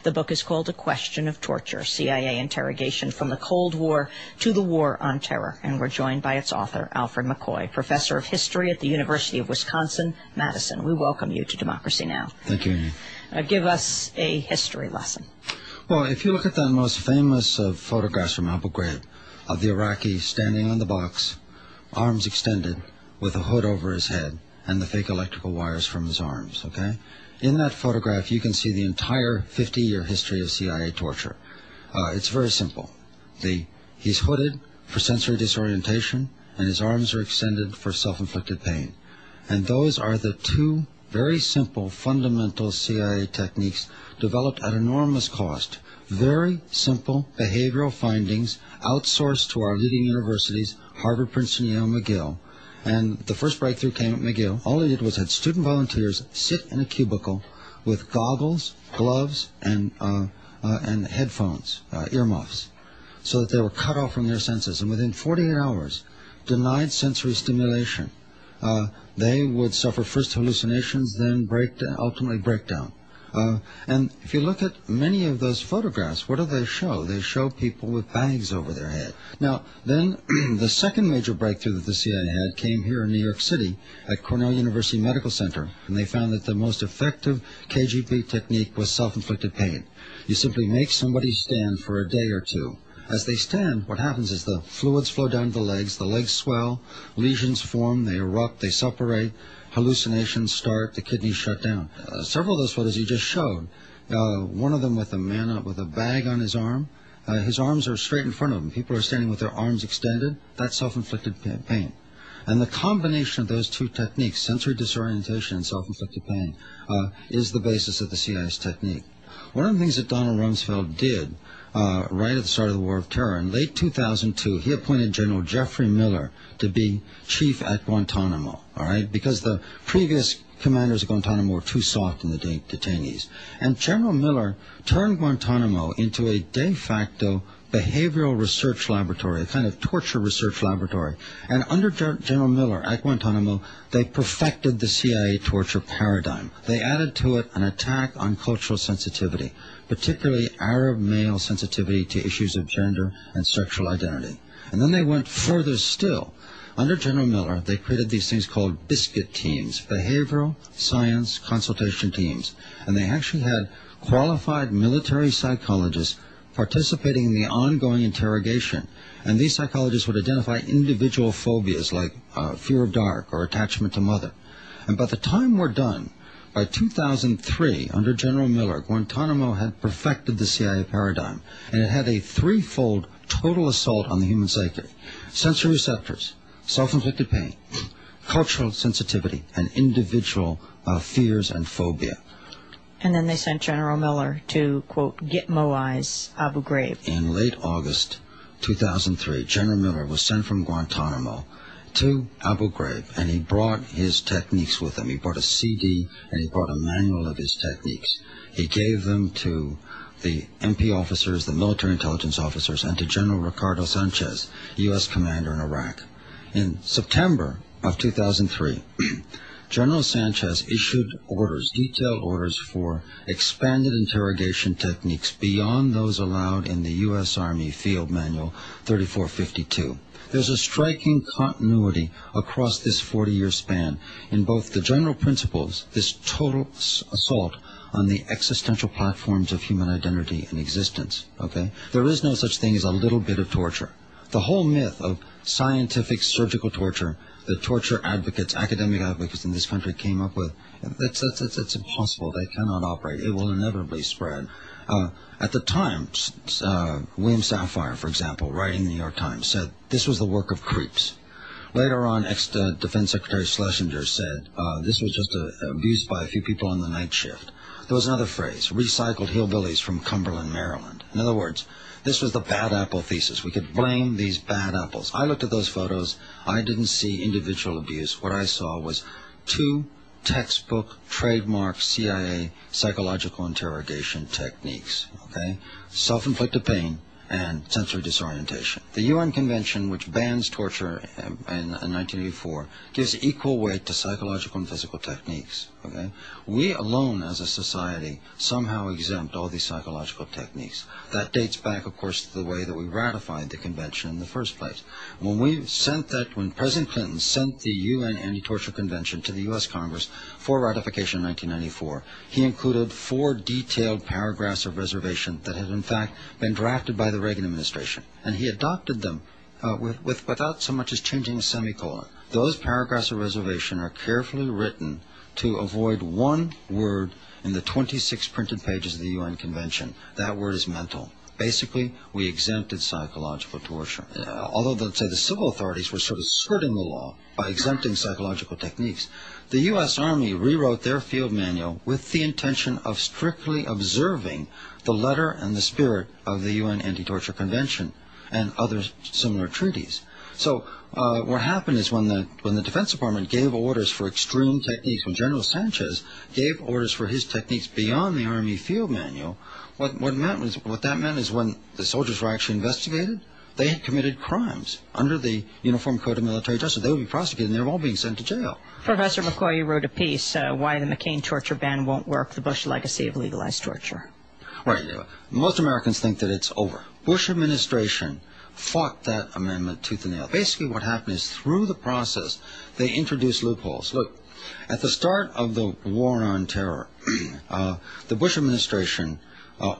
The book is called A Question of Torture, CIA Interrogation from the Cold War to the War on Terror. And we're joined by its author, Alfred McCoy, professor of history at the University of Wisconsin-Madison. We welcome you to Democracy Now! Thank you, Amy. Give us a history lesson. Well, if you look at that most famous of photographs from Abu Ghraib, of the Iraqi standing on the box, arms extended, with a hood over his head, and the fake electrical wires from his arms, okay? In that photograph, you can see the entire 50-year history of CIA torture. It's very simple. He's hooded for sensory disorientation, and his arms are extended for self-inflicted pain. And those are the two very simple, fundamental CIA techniques developed at enormous cost. Very simple behavioral findings outsourced to our leading universities, Harvard, Princeton, Yale, McGill. And the first breakthrough came at McGill. All they did was had student volunteers sit in a cubicle with goggles, gloves, and headphones, earmuffs, so that they were cut off from their senses. And within 48 hours, denied sensory stimulation, they would suffer first hallucinations, then ultimately breakdown. And if you look at many of those photographs, what do they show? They show people with bags over their head. Now, then the second major breakthrough that the CIA had came here in New York City at Cornell University Medical Center, and they found that the most effective KGB technique was self-inflicted pain. You simply make somebody stand for a day or two. As they stand, what happens is the fluids flow down to the legs swell, lesions form, they erupt, they suppurate, hallucinations start, the kidneys shut down. Several of those photos you just showed, one of them with a man with a bag on his arm, his arms are straight in front of him. People are standing with their arms extended. That's self-inflicted pain. And the combination of those two techniques, sensory disorientation and self-inflicted pain, is the basis of the CIA's technique. One of the things that Donald Rumsfeld did right at the start of the War of Terror, in late 2002, he appointed General Jeffrey Miller to be chief at Guantanamo, all right, because the previous commanders of Guantanamo were too soft in the detainees. And General Miller turned Guantanamo into a de facto behavioral research laboratory, a kind of torture research laboratory. And under General Miller at Guantanamo, they perfected the CIA torture paradigm. They added to it an attack on cultural sensitivity, particularly Arab male sensitivity to issues of gender and sexual identity. And then they went further still. Under General Miller, they created these things called biscuit teams, behavioral science consultation teams. And they actually had qualified military psychologists participating in the ongoing interrogation. And these psychologists would identify individual phobias like fear of dark or attachment to mother. And by the time we're done, by 2003, under General Miller, Guantanamo had perfected the CIA paradigm, and it had a threefold total assault on the human psyche: sensory receptors, self-inflicted pain, cultural sensitivity, and individual fears and phobia. And then they sent General Miller to, quote, Gitmoize Abu Ghraib. In late August 2003, General Miller was sent from Guantanamo to Abu Ghraib, and he brought his techniques with him. He brought a CD, and he brought a manual of his techniques. He gave them to the MP officers, the military intelligence officers, and to General Ricardo Sanchez, U.S. commander in Iraq. In September of 2003, General Sanchez issued orders, detailed orders for expanded interrogation techniques beyond those allowed in the U.S. Army Field Manual 3452. There's a striking continuity across this 40-year span in both the general principles, this total assault on the existential platforms of human identity and existence, okay? There is no such thing as a little bit of torture. The whole myth of scientific surgical torture, the torture advocates, academic advocates in this country came up with, that's impossible. They cannot operate. It will inevitably spread. At the time, William Safire, for example, writing in the New York Times, said this was the work of creeps. Later on, ex-Defense Secretary Schlesinger said this was just abuse by a few people on the night shift. There was another phrase, recycled hillbillies from Cumberland, Maryland. In other words, this was the bad apple thesis. We could blame these bad apples. I looked at those photos. I didn't see individual abuse. What I saw was two textbook, trademark CIA psychological interrogation techniques, okay? Self-inflicted pain and sensory disorientation. The UN Convention, which bans torture in 1984, gives equal weight to psychological and physical techniques. Okay? We alone as a society somehow exempt all these psychological techniques. That dates back, of course, to the way that we ratified the convention in the first place. When President Clinton sent the UN Anti-Torture Convention to the U.S. Congress for ratification in 1994, he included 4 detailed paragraphs of reservation that had in fact been drafted by the Reagan administration, and he adopted them without so much as changing a semicolon. Those paragraphs of reservation are carefully written to avoid one word in the 26 printed pages of the UN Convention. That word is mental. Basically, we exempted psychological torture. Although, let's say, the civil authorities were sort of skirting the law by exempting psychological techniques, the U.S. Army rewrote their field manual with the intention of strictly observing the letter and the spirit of the UN Anti-Torture Convention and other similar treaties. So what happened is when the Defense Department gave orders for extreme techniques, when General Sanchez gave orders for his techniques beyond the Army field manual, what that meant is when the soldiers were actually investigated, they had committed crimes under the Uniform Code of Military Justice. They would be prosecuted, and they were all being sent to jail. Professor McCoy, you wrote a piece, Why the McCain Torture Ban Won't Work, the Bush Legacy of Legalized Torture. Right. Most Americans think that it's over. Bush administration fought that amendment tooth and nail. Basically what happened is through the process, they introduced loopholes. Look, at the start of the war on terror, the Bush administration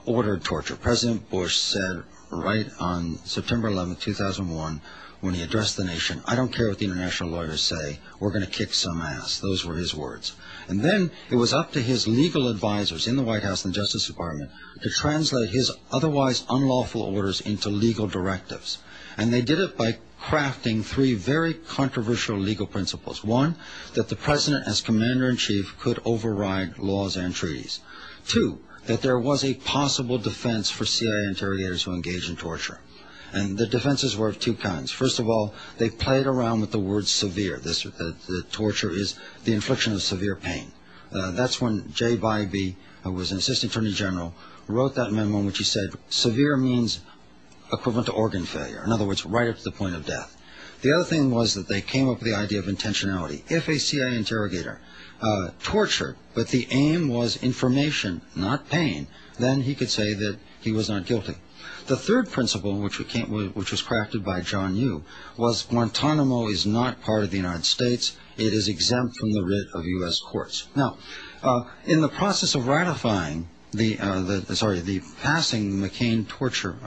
ordered torture. President Bush said right on September 11, 2001, when he addressed the nation, I don't care what the international lawyers say, we're going to kick some ass. Those were his words. And then it was up to his legal advisors in the White House and the Justice Department to translate his otherwise unlawful orders into legal directives. And they did it by crafting 3 very controversial legal principles. 1, that the president as commander-in-chief could override laws and treaties. 2, that there was a possible defense for CIA interrogators who engaged in torture. And the defenses were of 2 kinds. First of all, they played around with the word severe. The torture is the infliction of severe pain. That's when J. Bybee, who was an assistant attorney general, wrote that memo in which he said severe means equivalent to organ failure. In other words, right up to the point of death. The other thing was that they came up with the idea of intentionality. If a CIA interrogator tortured, but the aim was information, not pain, then he could say that he was not guilty. The third principle, which was crafted by John Yoo, was Guantanamo is not part of the United States. It is exempt from the writ of U.S. courts. Now, in the process of ratifying passing the McCain torture,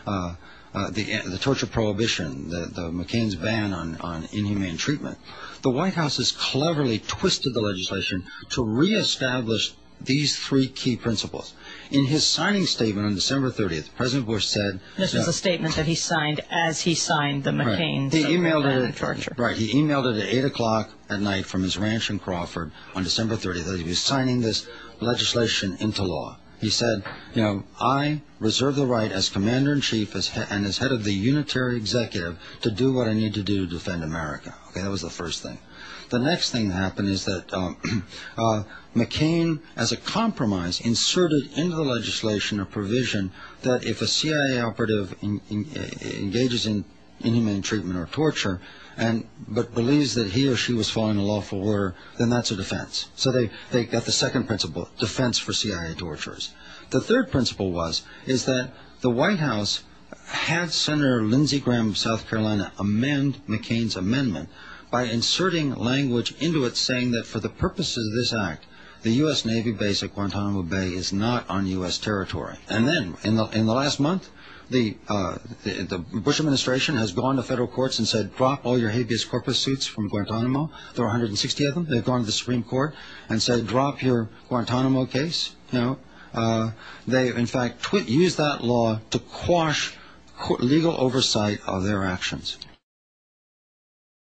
the torture prohibition, the McCain's ban on inhumane treatment, the White House has cleverly twisted the legislation to reestablish these 3 key principles. In his signing statement on December 30th, President Bush said... This was a statement that he signed as he signed the McCain ban on torture. Right. He emailed it at 8 o'clock at night from his ranch in Crawford on December 30th that he was signing this legislation into law. He said, I reserve the right as commander-in-chief and as head of the unitary executive to do what I need to do to defend America. Okay, that was the first thing. The next thing that happened is that McCain, as a compromise, inserted into the legislation a provision that if a CIA operative engages in inhumane treatment or torture, but believes that he or she was following a lawful order, then that's a defense. So they got the second principle, defense for CIA torturers. The third principle is that the White House had Senator Lindsey Graham of South Carolina amend McCain's amendment by inserting language into it saying that for the purposes of this act, the U.S. Navy base at Guantanamo Bay is not on U.S. territory. And then, in the last month, the Bush administration has gone to federal courts and said, drop all your habeas corpus suits from Guantanamo. There are 160 of them. They've gone to the Supreme Court and said, drop your Guantanamo case. They, in fact, used that law to quash legal oversight of their actions.